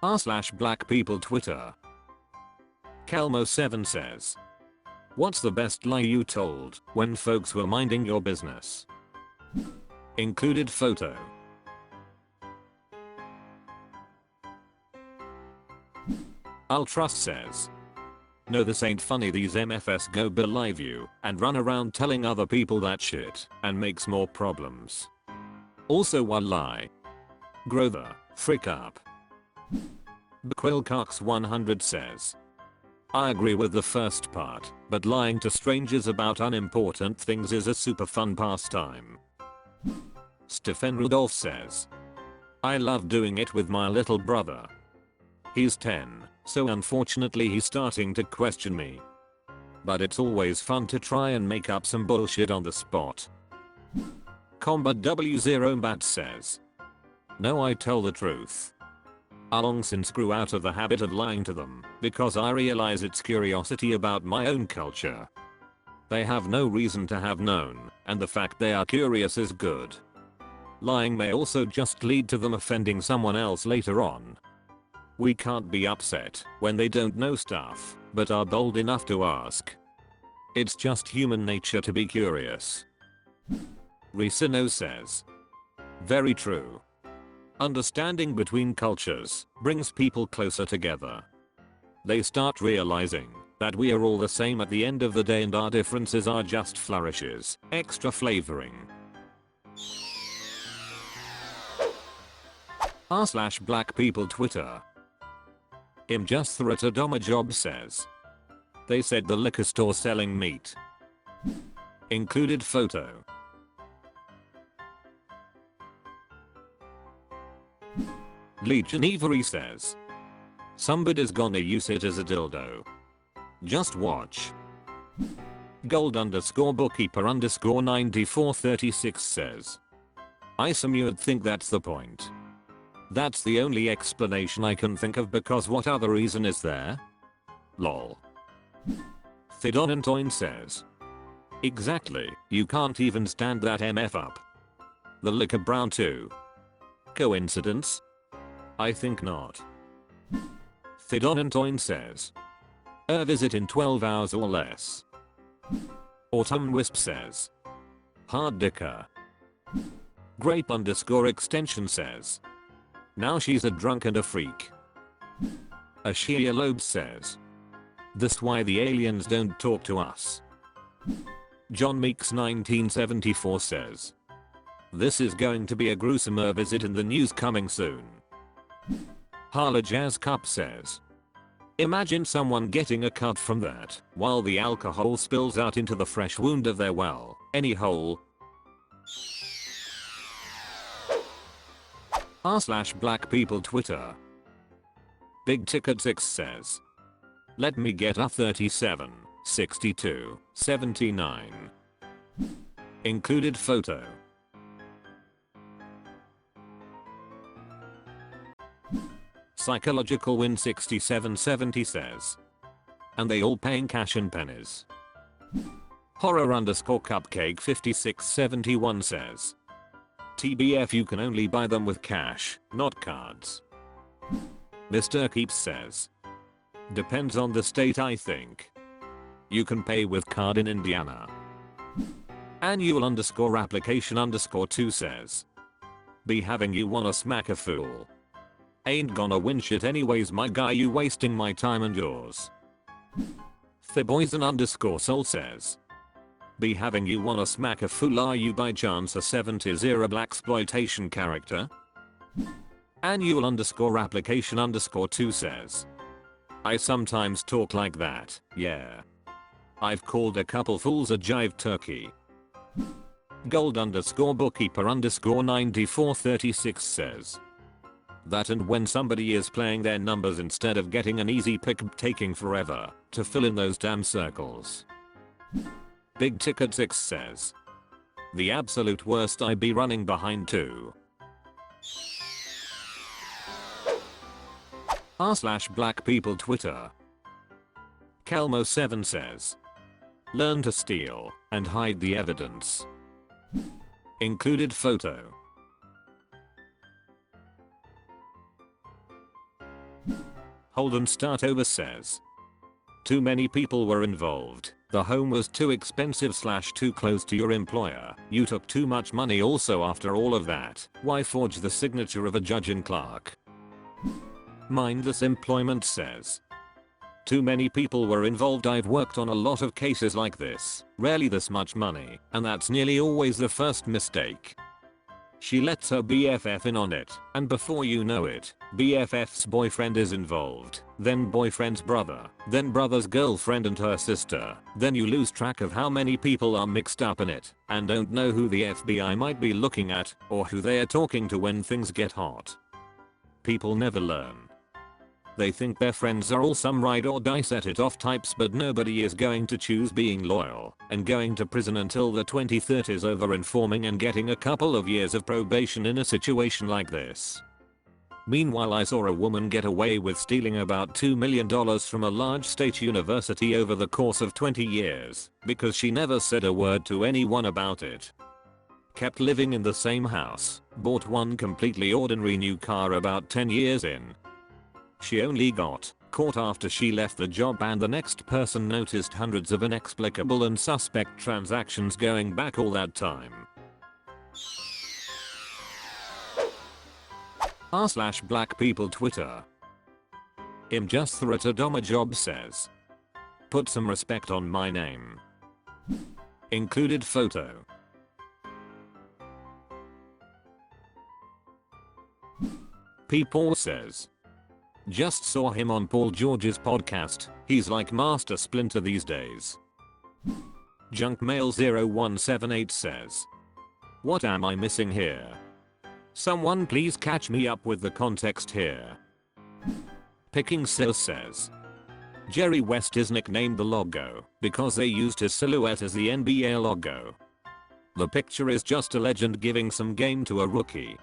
r/black people Twitter. Calmo7 says, what's the best lie you told when folks were minding your business? Included photo. Ultrust says, no, this ain't funny, these MFS go believe you and run around telling other people that shit and makes more problems. Also one lie. Grow the frick up. Bequilcox 100 says, I agree with the first part, but lying to strangers about unimportant things is a super fun pastime. Stefan Rudolph says, I love doing it with my little brother. He's 10, so unfortunately he's starting to question me. But it's always fun to try and make up some bullshit on the spot. Combat W0 Bat says, no, I tell the truth. I long since grew out of the habit of lying to them because I realize it's curiosity about my own culture. They have no reason to have known, and the fact they are curious is good. Lying may also just lead to them offending someone else later on. We can't be upset when they don't know stuff, but are bold enough to ask. It's just human nature to be curious. Ricino says, very true. Understanding between cultures brings people closer together. They start realizing that we are all the same at the end of the day and our differences are just flourishes, extra flavoring. r/black people Twitter. Just threat a Doma job says, they said the liquor store selling meat. Included photo. Legion Every says, somebody's gonna use it as a dildo. Just watch. Gold_bookkeeper_9436 says, I assume you'd think that's the point. That's the only explanation I can think of because what other reason is there? Lol. Thidonantoin says, exactly, you can't even stand that MF up. The liquor brown too. Coincidence? I think not. Thidonantoin says, visit in 12 hours or less. Autumn Wisp says, hard dicker. Grape_extension says, now she's a drunk and a freak. Ashia Loeb says, this why the aliens don't talk to us. John Meeks 1974 says, this is going to be a gruesomer visit in the news coming soon. Harla Jazz Cup says, imagine someone getting a cut from that while the alcohol spills out into the fresh wound of their any hole. r/black people Twitter. Big Ticket 6 says, let me get a 37, 62, 79. Included photo. Psychological Win 6770 says, and they all paying cash and pennies. Horror_cupcake 5671 says, TBF you can only buy them with cash, not cards. Mr. Keeps says, depends on the state I think. You can pay with card in Indiana. Annual_application_2 says, be having you wanna smack a fool. Ain't gonna win shit anyways my guy, you wasting my time and yours. Thiboyson_soul says, be having you wanna smack a fool, are you by chance a 70s era blaxploitation character? Annual_application_2 says, I sometimes talk like that, yeah. I've called a couple fools a jive turkey. Gold_bookkeeper_9436 says, that and when somebody is playing their numbers instead of getting an easy pick taking forever to fill in those damn circles. Big Ticket 6 says, the absolute worst, I be running behind too. r/black people Twitter. Calmo7 says, learn to steal and hide the evidence. Included photo. Holden Startover says. Too many people were involved. The home was too expensive / too close to your employer. You took too much money also after all of that. Why forge the signature of a judge and clerk? Mindless Employment says. Too many people were involved. I've worked on a lot of cases like this. Rarely this much money, and that's nearly always the first mistake. She lets her BFF in on it, and before you know it, BFF's boyfriend is involved, then boyfriend's brother, then brother's girlfriend and her sister. Then you lose track of how many people are mixed up in it, and don't know who the FBI might be looking at, or who they are talking to when things get hot. People never learn. They think their friends are all some ride or die set it off types, but nobody is going to choose being loyal and going to prison until the 2030s over informing and getting a couple of years of probation in a situation like this. Meanwhile, I saw a woman get away with stealing about $2 million from a large state university over the course of 20 years because she never said a word to anyone about it. Kept living in the same house, bought one completely ordinary new car about 10 years in. She only got caught after she left the job, and the next person noticed hundreds of inexplicable and suspect transactions going back all that time. r/black people Twitter. Just threw at a Doma job says. Put some respect on my name. Included photo. People says. Just saw him on Paul George's podcast. He's like Master Splinter these days. Junkmail0178 says. What am I missing here? Someone please catch me up with the context here. Picking Sis says. Jerry West is nicknamed the logo because they used his silhouette as the NBA logo. The picture is just a legend giving some game to a rookie.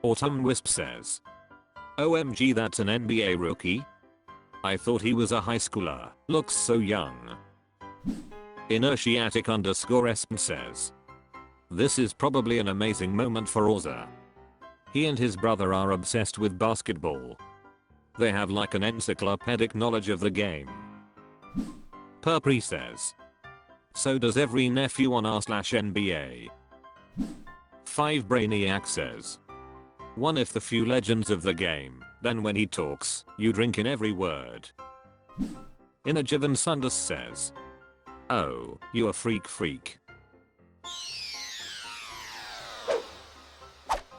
Autumn Wisp says. OMG, that's an NBA rookie? I thought he was a high schooler. Looks so young. Inertiatic_esp says. This is probably an amazing moment for Orza. He and his brother are obsessed with basketball. They have like an encyclopedic knowledge of the game. Purpry says. So does every nephew on r/NBA. 5 Brainiac says. One if the few legends of the game, then when he talks, you drink in every word. Inajivan Sundus says. Oh, you a freak.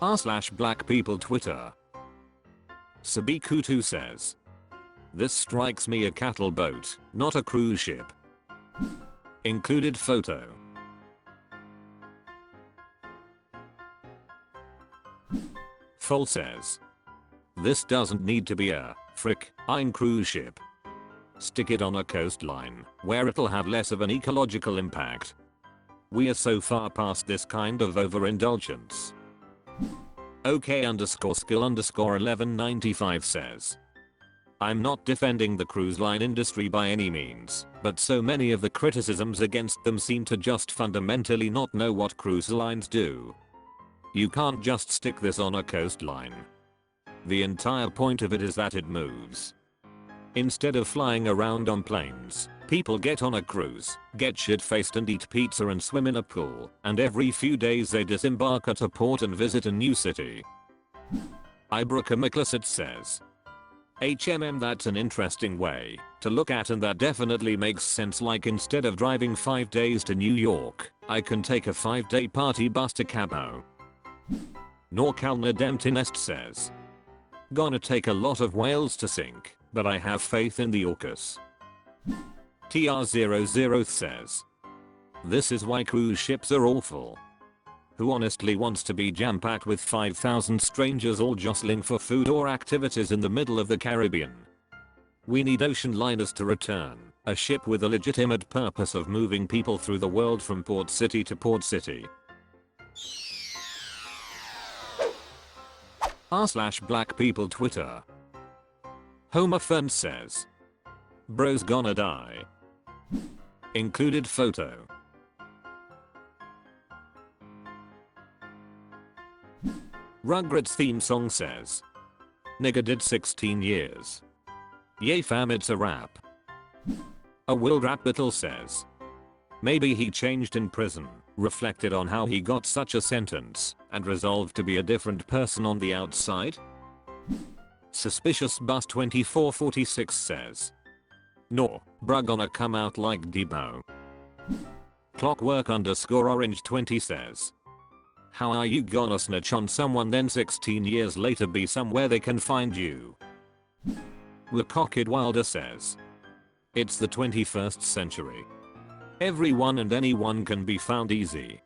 r/black people Twitter. Sabikutu says. This strikes me a cattle boat, not a cruise ship. Included photo. Fol says. This doesn't need to be a I'm cruise ship. Stick it on a coastline where it'll have less of an ecological impact. We are so far past this kind of overindulgence. OK_skill_1195 says. I'm not defending the cruise line industry by any means, but so many of the criticisms against them seem to just fundamentally not know what cruise lines do. You can't just stick this on a coastline. The entire point of it is that it moves. Instead of flying around on planes, people get on a cruise, get shit-faced and eat pizza and swim in a pool, and every few days they disembark at a port and visit a new city. Ibroka Miklasat says. That's an interesting way to look at, and that definitely makes sense. Like instead of driving 5 days to New York, I can take a 5-day party bus to Cabo. Norcalna Demtinest says. Gonna take a lot of whales to sink, but I have faith in the AUKUS. TR00 says. This is why cruise ships are awful. Who honestly wants to be jam-packed with 5,000 strangers all jostling for food or activities in the middle of the Caribbean? We need ocean liners to return, a ship with a legitimate purpose of moving people through the world from port city to port city. r/black people Twitter. Homer Fern says. Bro's gonna die. Included photo. Rugrats theme song says. Nigga did 16 years. Yay fam, it's a wrap. A Will Rap Battle says, maybe he changed in prison, reflected on how he got such a sentence, and resolved to be a different person on the outside? Suspicious Bus 2446 says, no, bruh gonna come out like Debo. Clockwork _ orange 20 says, how are you gonna snitch on someone then 16 years later be somewhere they can find you? Cocked Wilder says, it's the 21st century. Everyone and anyone can be found easy.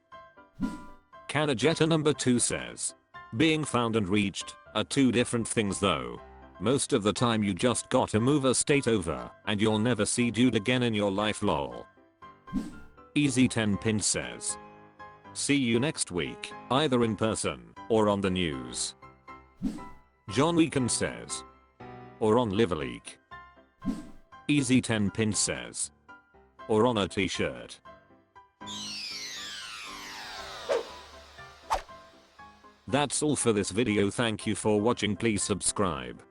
Canajetta number 2 says, being found and reached are two different things though. Most of the time you just gotta move a state over and you'll never see dude again in your life lol. Easy 10 pin says, see you next week, either in person or on the news. John Weekend says, or on Liverleak. Easy 10 pin says, or on a t-shirt. That's all for this video, thank you for watching, please subscribe.